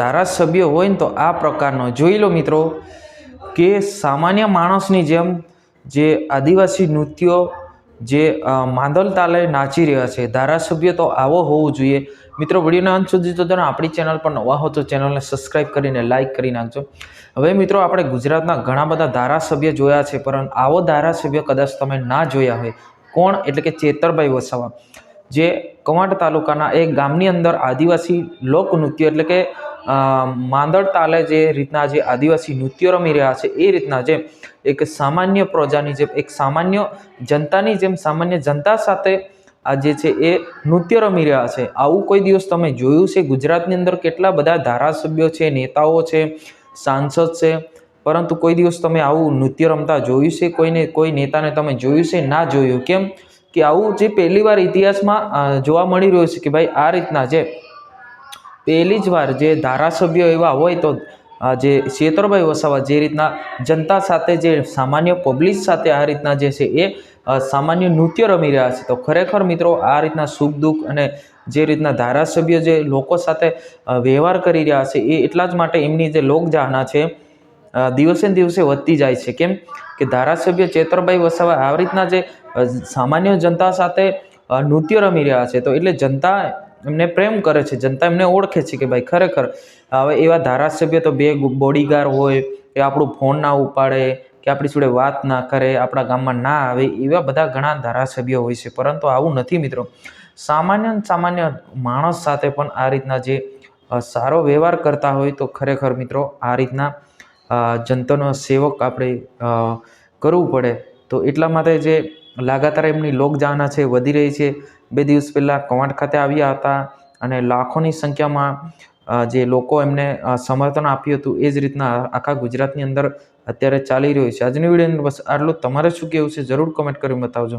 ધારાસભ્ય હોય ને તો આ પ્રકારનો જોઈ લો મિત્રો કે સામાન્ય માણસની જેમ જે આદિવાસી નૃત્યો જે માંદલ તાલે નાચી રહ્યા છે, ધારાસભ્ય તો આવો હોવો જોઈએ। મિત્રો વિડીયોના અંત સુધી તો તમે આપણી ચેનલ પર નવા હો તો ચેનલને સબસ્ક્રાઈબ કરીને લાઇક કરી નાખજો। હવે મિત્રો આપણે ગુજરાતના ઘણા બધા ધારાસભ્ય જોયા છે, પરંતુ આવો ધારાસભ્ય કદાચ તમે ના જોયા હોય। કોણ? એટલે કે ચેતરભાઈ વસાવા, જે કવાંટ તાલુકાના એક ગામની અંદર આદિવાસી લોકનૃત્ય એટલે કે માંદળ તાલે જે રીતના જે આદિવાસી નૃત્યો રમી રહ્યા છે એ રીતના જે એક સામાન્ય પ્રજાની જેમ, એક સામાન્ય જનતાની જેમ, સામાન્ય જનતા સાથે આ જે છે એ નૃત્ય રમી રહ્યા છે। આવું કોઈ દિવસ તમે જોયું છે? ગુજરાતની અંદર કેટલા બધા ધારાસભ્યો છે, નેતાઓ છે, સાંસદ છે, પરંતુ કોઈ દિવસ તમે આવું નૃત્ય રમતા જોયું છે? કોઈ નેતાને તમે જોયું છે? ના જોયું। કેમ કે આવું જે પહેલી વાર ઇતિહાસમાં જોવા મળી રહ્યું છે કે ભાઈ આ રીતના જે પહેલી જ વાર જે ધારાસભ્યો એવા હોય તો જે ચેતરભાઈ વસાવા જે રીતના જનતા સાથે, જે સામાન્ય પબ્લિક સાથે આ રીતના જે છે એ સામાન્ય નૃત્ય રમી રહ્યા છે, તો ખરેખર મિત્રો આ રીતના સુખ દુઃખ અને જે રીતના ધારાસભ્ય જે લોકો સાથે વ્યવહાર કરી રહ્યા છે એ એટલા જ માટે એમની જે લોકચાહના છે દિવસે ને દિવસે વધતી જાય છે। કેમ કે ધારાસભ્ય ચેતરભાઈ વસાવા આ રીતના જે સામાન્ય જનતા સાથે નૃત્ય રમી રહ્યા છે, તો એટલે જનતા એમને પ્રેમ કરે છે, જનતા એમને ઓળખે છે કે ભાઈ ખરેખર હવે એવા ધારાસભ્ય તો બે બોડીગાર્ડ હોય કે આપણું ફોન ના ઉપાડે કે આપણી જોડે વાત ના કરે, આપણા ગામમાં ના આવે, એવા બધા ઘણા ધારાસભ્યો હોય છે, પરંતુ આવું નથી મિત્રો। સામાન્ય માણસ સાથે પણ આ રીતના જે સારો વ્યવહાર કરતા હોય તો ખરેખર મિત્રો આ રીતના જનતાનો સેવક આપણે કરવું પડે। તો એટલા માટે જે લગાતાર એમની લોકચાહના છે વધી રહી છે। 2 દિવસ પહેલાં કવાંટ ખાતે આવ્યા હતા અને લાખોની સંખ્યામાં જે લોકો એમને સમર્થન આપ્યું હતું, એ જ રીતના આખા ગુજરાતની અંદર અત્યારે ચાલી રહ્યું છે। આજની વિડીયોની બસ આટલું। તમારે શું કહેવું છે જરૂર કમેન્ટ કરીને બતાવજો।